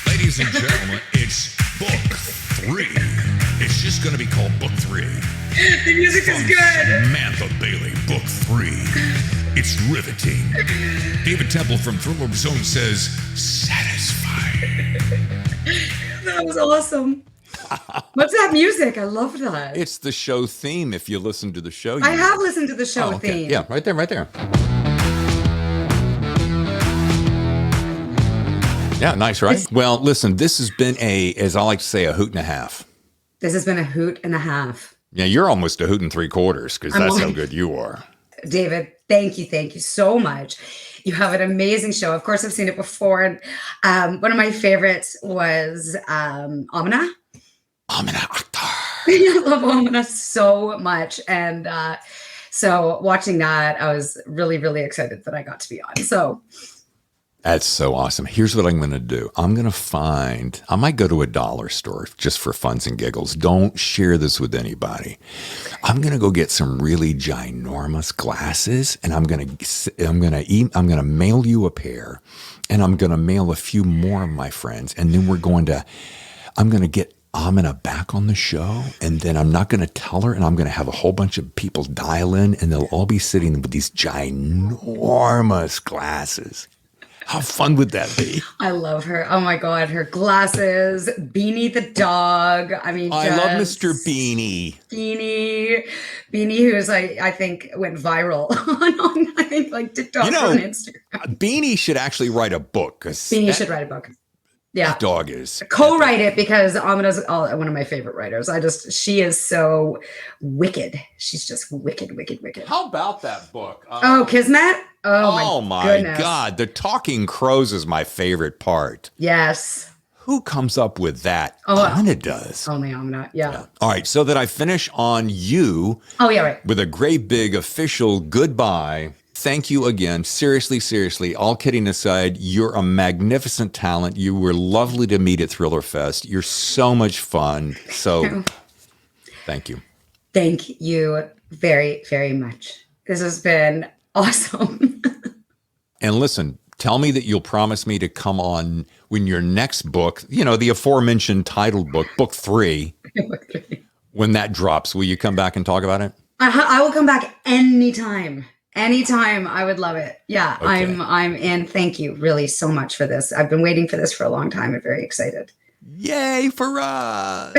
Ladies and gentlemen, it's Book 3. It's just going to be called Book 3. The music is good. Samantha Bailey, Book 3. It's riveting. David Temple from TheThrillerZone says, satisfying. That was awesome. What's that music? I love that. It's the show theme. If you listen to the show, I have listened to the show theme. Yeah, right there. Yeah, nice, right? Well, listen, this has been as I like to say, a hoot and a half. This has been a hoot and a half. Yeah, you're almost a hoot and 3/4 because that's how good you are. David, thank you so much. You have an amazing show. Of course, I've seen it before. And one of my favorites was Amina. Amina Akhtar. I love Amina so much. And so watching that, I was really, really excited that I got to be on. So that's so awesome. Here's what I'm going to do. I might go to a dollar store just for funs and giggles. Don't share this with anybody. I'm going to go get some really ginormous glasses, and I'm going to mail you a pair, and I'm going to mail a few more of my friends, and then I'm going to get Amina back on the show, and then I'm not going to tell her, and I'm going to have a whole bunch of people dial in, and they'll all be sitting with these ginormous glasses. How fun would that be? I love her. Oh my God, her glasses, Beanie the dog. I mean, I love Mr. Beanie. Beanie, who's I think went viral on I think like TikTok and Instagram. Beanie should actually write a book. Beanie should write a book. Yeah, that dog is co-write it because Amina's one of my favorite writers. She is so wicked. She's just wicked. How about that book? Kismet. Oh my goodness. God, the talking crows is my favorite part. Yes. Who comes up with that? Amina does. Only Amina. Yeah. All right, so that I finish on you. Oh yeah, right. With a great big official goodbye. Thank you again. Seriously, all kidding aside, you're a magnificent talent. You were lovely to meet at Thriller Fest. You're so much fun. So thank you. Thank you very, very much. This has been awesome. And listen, tell me that you'll promise me to come on when your next book, the aforementioned titled book, book 3, when that drops. Will you come back and talk about it? I will come back anytime. Anytime. I would love it. Yeah, okay. I'm in. Thank you really so much for this. I've been waiting for this for a long time. I'm very excited. Yay for us.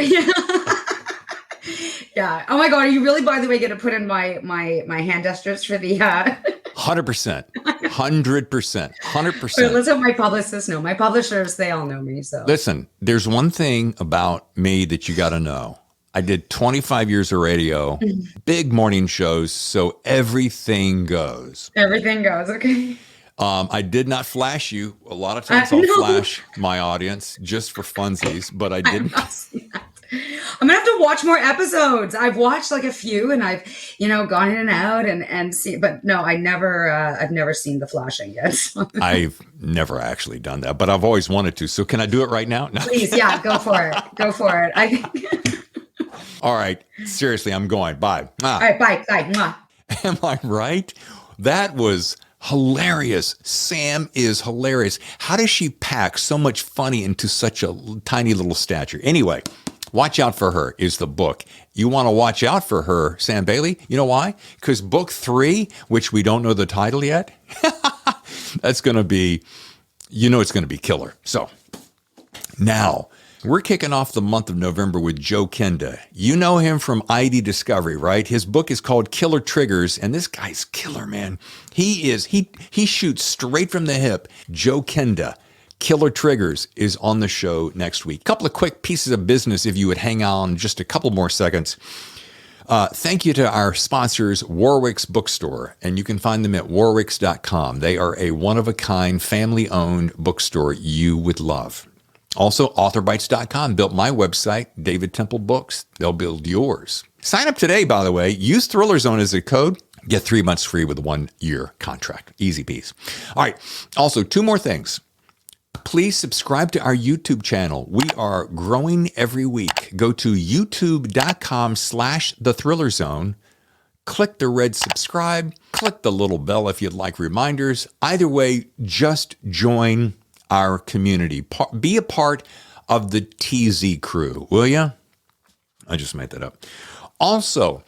Yeah. Oh my God. Are you really, by the way, going to put in my hand gestures for the 100%. 100%. Let's hope my publicists know. My publishers, they all know me. So listen, there's one thing about me that you got to know. I did 25 years of radio, big morning shows, so everything goes. Everything goes, okay. I did not flash you. A lot of times I'll flash my audience just for funsies, but I didn't. I'm gonna have to watch more episodes. I've watched like a few, and I've gone in and out and see. But no, I've never seen the flashing yet. I've never actually done that, but I've always wanted to. So can I do it right now? No. Please, yeah, go for it. Go for it. I think. All right. Seriously, I'm going. Bye. All right. Bye. Mwah. Am I right? That was hilarious. Sam is hilarious. How does she pack so much funny into such a tiny little stature? Anyway, Watch Out for Her is the book. You want to watch out for her, Sam Bailey. You know why? Because book 3, which we don't know the title yet, that's going to be, it's going to be killer. So now, we're kicking off the month of November with Joe Kenda. You know him from ID Discovery, right? His book is called Killer Triggers, and this guy's killer, man. He shoots straight from the hip. Joe Kenda, Killer Triggers, is on the show next week. Couple of quick pieces of business if you would hang on just a couple more seconds. Thank you to our sponsors, Warwick's Bookstore, and you can find them at warwicks.com. They are a one-of-a-kind, family-owned bookstore you would love. Also, authorbytes.com built my website, David Temple Books. They'll build yours. Sign up today, by the way. Use ThrillerZone as a code. Get 3 months free with a 1-year contract. Easy peasy. All right. Also, 2 more things. Please subscribe to our YouTube channel. We are growing every week. Go to youtube.com/thethrillerzone. Click the red subscribe. Click the little bell if you'd like reminders. Either way, just join our community. Be a part of the TZ crew, will you? I just made that up. Also,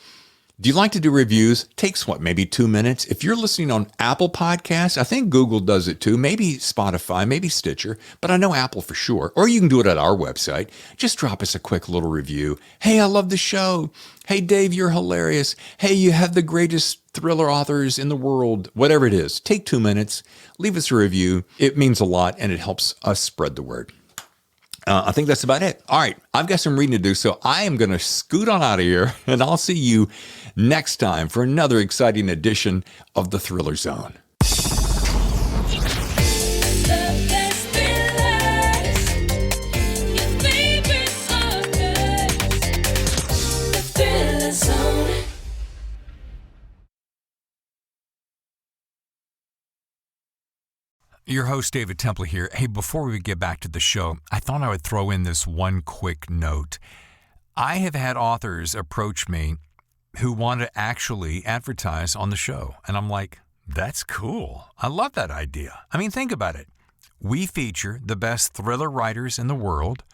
do you like to do reviews? Takes maybe 2 minutes. If you're listening on Apple Podcasts, I think Google does it too, maybe Spotify, maybe Stitcher, but I know Apple for sure. Or you can do it at our website. Just drop us a quick little review. Hey, I love the show. Hey, Dave, you're hilarious. Hey, you have the greatest thriller authors in the world. Whatever it is, take 2 minutes, leave us a review. It means a lot, and it helps us spread the word. I think that's about it. All right. I've got some reading to do, so I am going to scoot on out of here, and I'll see you next time for another exciting edition of The Thriller Zone. Your host, David Temple here. Hey, before we get back to the show, I thought I would throw in this one quick note. I have had authors approach me who want to actually advertise on the show. And I'm like, that's cool. I love that idea. I mean, think about it. We feature the best thriller writers in the world.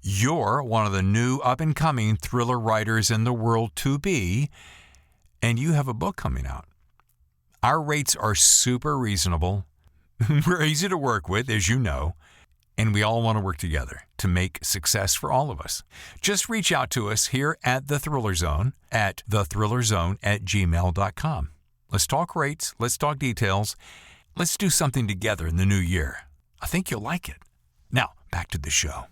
You're one of the new up-and-coming thriller writers in the world to be, and you have a book coming out. Our rates are super reasonable. We're easy to work with, as you know, and we all want to work together to make success for all of us. Just reach out to us here at The Thriller Zone at thethrillerzone@gmail.com. Let's talk rates. Let's talk details. Let's do something together in the new year. I think you'll like it. Now, back to the show.